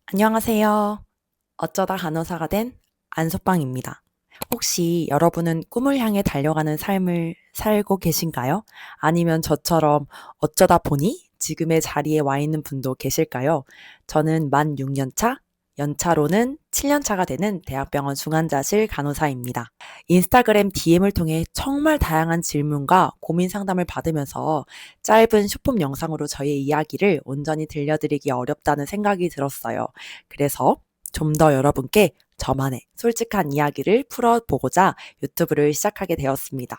안녕하세요. 어쩌다 간호사가 된 안석방입니다. 혹시 여러분은 꿈을 향해 달려가는 삶을 살고 계신가요? 아니면 저처럼 어쩌다 보니 지금의 자리에 와 있는 분도 계실까요? 저는 만 6년 차, 연차로는 7년 차가 되는 대학병원 중환자실 간호사입니다. 인스타그램 DM을 통해 정말 다양한 질문과 고민 상담을 받으면서 짧은 쇼폼 영상으로 저의 이야기를 온전히 들려드리기 어렵다는 생각이 들었어요. 그래서 좀 더 여러분께 저만의 솔직한 이야기를 풀어보고자 유튜브를 시작하게 되었습니다.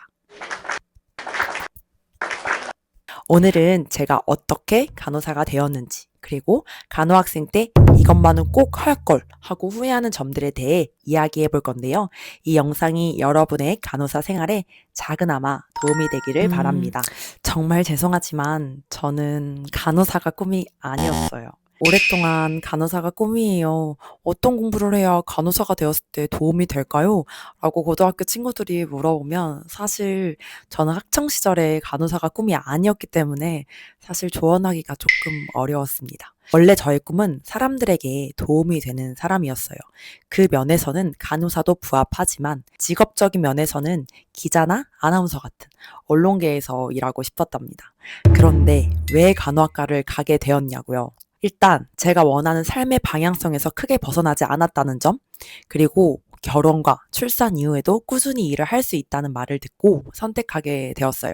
오늘은 제가 어떻게 간호사가 되었는지, 그리고 간호학생 때 이것만은 꼭 할 걸 하고 후회하는 점들에 대해 이야기해 볼 건데요. 이 영상이 여러분의 간호사 생활에 작은아마 도움이 되기를 바랍니다. 정말 죄송하지만 저는 간호사가 꿈이 아니었어요. 오랫동안 간호사가 꿈이에요. 어떤 공부를 해야 간호사가 되었을 때 도움이 될까요? 라고 고등학교 친구들이 물어보면 사실 저는 학창 시절에 간호사가 꿈이 아니었기 때문에 사실 조언하기가 조금 어려웠습니다. 원래 저의 꿈은 사람들에게 도움이 되는 사람이었어요. 그 면에서는 간호사도 부합하지만 직업적인 면에서는 기자나 아나운서 같은 언론계에서 일하고 싶었답니다. 그런데 왜 간호학과를 가게 되었냐고요? 일단 제가 원하는 삶의 방향성에서 크게 벗어나지 않았다는 점, 그리고 결혼과 출산 이후에도 꾸준히 일을 할 수 있다는 말을 듣고 선택하게 되었어요.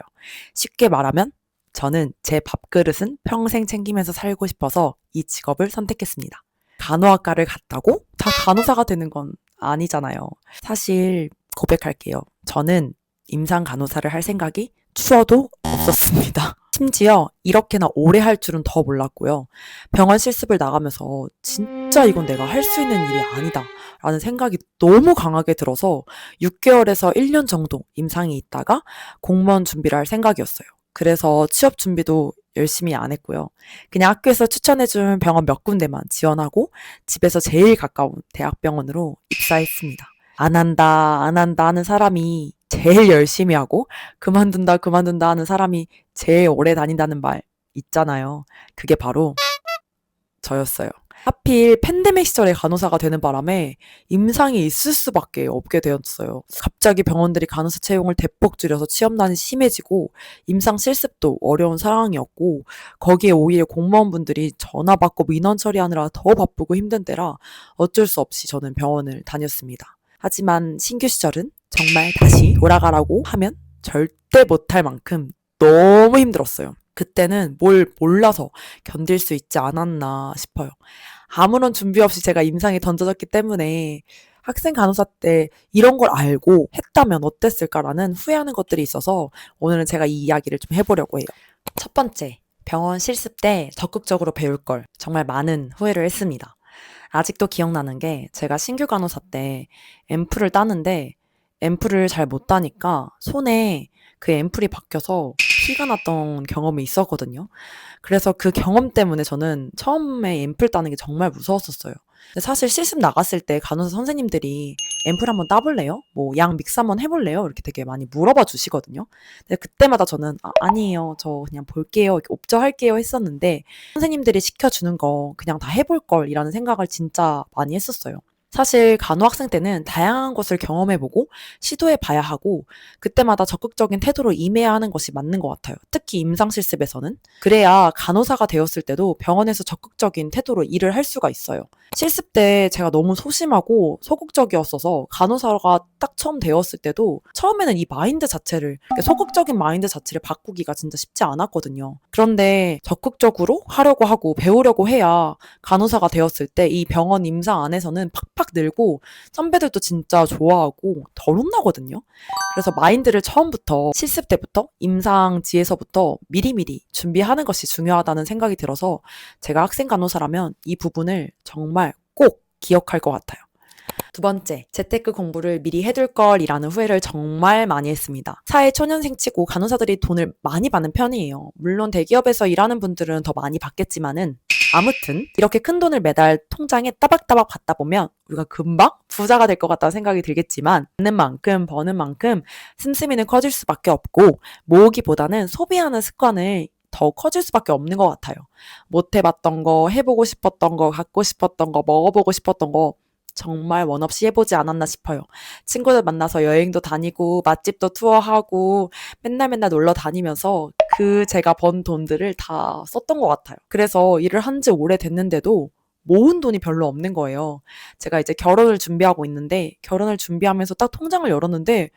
쉽게 말하면 저는 제 밥그릇은 평생 챙기면서 살고 싶어서 이 직업을 선택했습니다. 간호학과를 갔다고 다 간호사가 되는 건 아니잖아요. 사실 고백할게요. 저는 임상 간호사를 할 생각이 추워도 없었습니다. 심지어 이렇게나 오래 할 줄은 더 몰랐고요. 병원 실습을 나가면서 진짜 이건 내가 할 수 있는 일이 아니다 라는 생각이 너무 강하게 들어서 6개월에서 1년 정도 임상이 있다가 공무원 준비를 할 생각이었어요. 그래서 취업 준비도 열심히 안 했고요. 그냥 학교에서 추천해준 병원 몇 군데만 지원하고 집에서 제일 가까운 대학병원으로 입사했습니다. 안 한다, 안 한다 하는 사람이 제일 열심히 하고 그만둔다, 그만둔다 하는 사람이 제일 오래 다닌다는 말 있잖아요. 그게 바로 저였어요. 하필 팬데믹 시절에 간호사가 되는 바람에 임상이 있을 수밖에 없게 되었어요. 갑자기 병원들이 간호사 채용을 대폭 줄여서 취업난이 심해지고 임상 실습도 어려운 상황이었고 거기에 오히려 공무원분들이 전화 받고 민원 처리하느라 더 바쁘고 힘든 때라 어쩔 수 없이 저는 병원을 다녔습니다. 하지만 신규 시절은 정말 다시 돌아가라고 하면 절대 못할 만큼 너무 힘들었어요. 그때는 뭘 몰라서 견딜 수 있지 않았나 싶어요. 아무런 준비 없이 제가 임상에 던져졌기 때문에 학생 간호사 때 이런 걸 알고 했다면 어땠을까라는 후회하는 것들이 있어서 오늘은 제가 이 이야기를 좀 해보려고 해요. 첫 번째, 병원 실습 때 적극적으로 배울 걸 정말 많은 후회를 했습니다. 아직도 기억나는 게 제가 신규 간호사 때 앰플을 따는데 앰플을 잘 못 따니까 손에 그 앰플이 박혀서 피가 났던 경험이 있었거든요. 그래서 그 경험 때문에 저는 처음에 앰플 따는 게 정말 무서웠었어요. 근데 사실 실습 나갔을 때 간호사 선생님들이 앰플 한번 따볼래요? 뭐 약 믹스 한번 해볼래요? 이렇게 되게 많이 물어봐 주시거든요. 근데 그때마다 저는 아니에요. 저 그냥 볼게요. 이렇게 옵저할게요 했었는데 선생님들이 시켜주는 거 그냥 다 해볼 걸 이라는 생각을 진짜 많이 했었어요. 사실 간호학생 때는 다양한 것을 경험해보고 시도해봐야 하고 그때마다 적극적인 태도로 임해야 하는 것이 맞는 것 같아요. 특히 임상실습에서는. 그래야 간호사가 되었을 때도 병원에서 적극적인 태도로 일을 할 수가 있어요. 실습 때 제가 너무 소심하고 소극적이었어서 간호사가 딱 처음 되었을 때도 처음에는 이 마인드 자체를, 그러니까 소극적인 마인드 자체를 바꾸기가 진짜 쉽지 않았거든요. 그런데 적극적으로 하려고 하고 배우려고 해야 간호사가 되었을 때 이 병원 임상 안에서는 팍팍 늘고 선배들도 진짜 좋아하고 덜 혼나거든요. 그래서 마인드를 처음부터 실습 때부터 임상지에서부터 미리미리 준비하는 것이 중요하다는 생각이 들어서 제가 학생 간호사라면 이 부분을 정말 꼭 기억할 것 같아요. 두 번째, 재테크 공부를 미리 해둘 걸이라는 후회를 정말 많이 했습니다. 사회 초년생 치고 간호사들이 돈을 많이 받는 편이에요. 물론 대기업에서 일하는 분들은 더 많이 받겠지만은 아무튼 이렇게 큰 돈을 매달 통장에 따박따박 받다 보면 우리가 금방 부자가 될 것 같다는 생각이 들겠지만 받는 만큼 버는 만큼 씀씀이는 커질 수밖에 없고 모으기보다는 소비하는 습관을 더 커질 수밖에 없는 것 같아요. 못 해봤던 거, 해보고 싶었던 거, 갖고 싶었던 거, 먹어보고 싶었던 거 정말 원 없이 해보지 않았나 싶어요. 친구들 만나서 여행도 다니고 맛집도 투어하고 맨날 맨날 놀러 다니면서 그 제가 번 돈들을 다 썼던 것 같아요. 그래서 일을 한 지 오래됐는데도 모은 돈이 별로 없는 거예요. 제가 이제 결혼을 준비하고 있는데 결혼을 준비하면서 딱 통장을 열었는데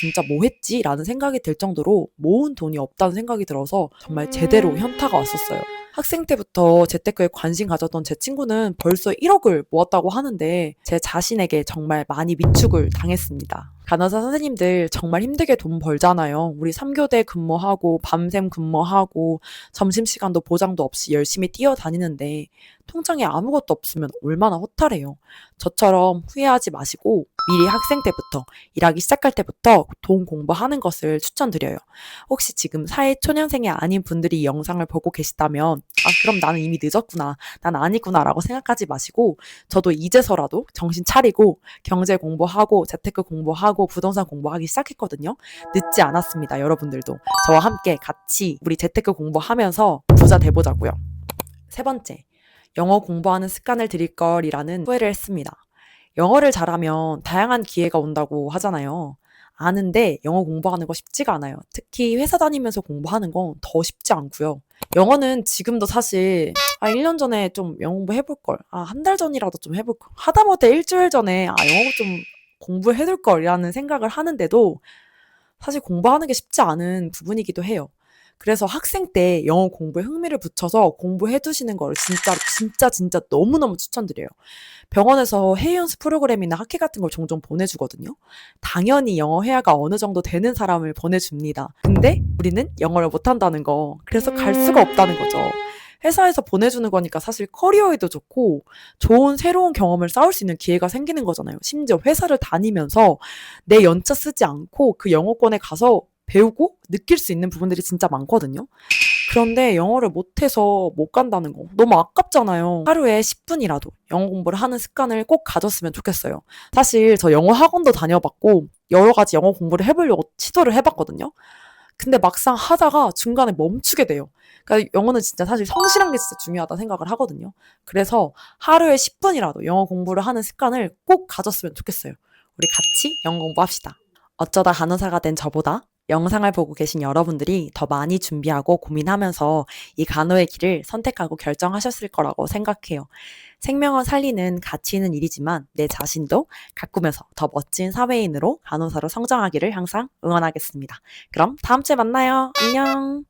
진짜 뭐 했지? 라는 생각이 들 정도로 모은 돈이 없다는 생각이 들어서 정말 제대로 현타가 왔었어요. 학생 때부터 재테크에 관심 가졌던 제 친구는 벌써 1억을 모았다고 하는데 제 자신에게 정말 많이 위축을 당했습니다. 간호사 선생님들 정말 힘들게 돈 벌잖아요. 우리 3교대 근무하고 밤샘 근무하고 점심시간도 보장도 없이 열심히 뛰어다니는데 통장에 아무것도 없으면 얼마나 허탈해요. 저처럼 후회하지 마시고 미리 학생 때부터 일하기 시작할 때부터 돈 공부하는 것을 추천드려요. 혹시 지금 사회 초년생이 아닌 분들이 이 영상을 보고 계시다면 그럼 나는 이미 늦었구나. 난 아니구나 라고 생각하지 마시고 저도 이제서라도 정신 차리고 경제 공부하고 재테크 공부하고 부동산 공부하기 시작했거든요. 늦지 않았습니다. 여러분들도 저와 함께 같이 우리 재테크 공부하면서 부자 돼보자고요. 세 번째, 영어 공부하는 습관을 들일 걸이라는 후회를 했습니다. 영어를 잘하면 다양한 기회가 온다고 하잖아요. 아는데 영어 공부하는 거 쉽지가 않아요. 특히 회사 다니면서 공부하는 건 더 쉽지 않고요. 영어는 지금도 사실 1년 전에 좀 영어 공부 해볼 걸. 한 달 전이라도 좀 해볼 걸. 하다못해 일주일 전에 영어 좀 공부해둘 걸이라는 생각을 하는데도 사실 공부하는 게 쉽지 않은 부분이기도 해요. 그래서 학생 때 영어 공부에 흥미를 붙여서 공부해 두시는 걸 진짜 너무너무 추천드려요. 병원에서 회의 연습 프로그램이나 학회 같은 걸 종종 보내주거든요. 당연히 영어 회화가 어느 정도 되는 사람을 보내줍니다. 근데 우리는 영어를 못한다는 거. 그래서 갈 수가 없다는 거죠. 회사에서 보내주는 거니까 사실 커리어에도 좋고 좋은 새로운 경험을 쌓을 수 있는 기회가 생기는 거잖아요. 심지어 회사를 다니면서 내 연차 쓰지 않고 그 영어권에 가서 배우고 느낄 수 있는 부분들이 진짜 많거든요. 그런데 영어를 못해서 못 간다는 거 너무 아깝잖아요. 하루에 10분이라도 영어 공부를 하는 습관을 꼭 가졌으면 좋겠어요. 사실 저 영어 학원도 다녀봤고 여러 가지 영어 공부를 해보려고 시도를 해봤거든요. 근데 막상 하다가 중간에 멈추게 돼요. 그러니까 영어는 진짜 사실 성실한 게 진짜 중요하다 생각을 하거든요. 그래서 하루에 10분이라도 영어 공부를 하는 습관을 꼭 가졌으면 좋겠어요. 우리 같이 영어 공부합시다. 어쩌다 간호사가 된 저보다 영상을 보고 계신 여러분들이 더 많이 준비하고 고민하면서 이 간호의 길을 선택하고 결정하셨을 거라고 생각해요. 생명을 살리는 가치 있는 일이지만 내 자신도 가꾸면서 더 멋진 사회인으로 간호사로 성장하기를 항상 응원하겠습니다. 그럼 다음 주에 만나요. 안녕.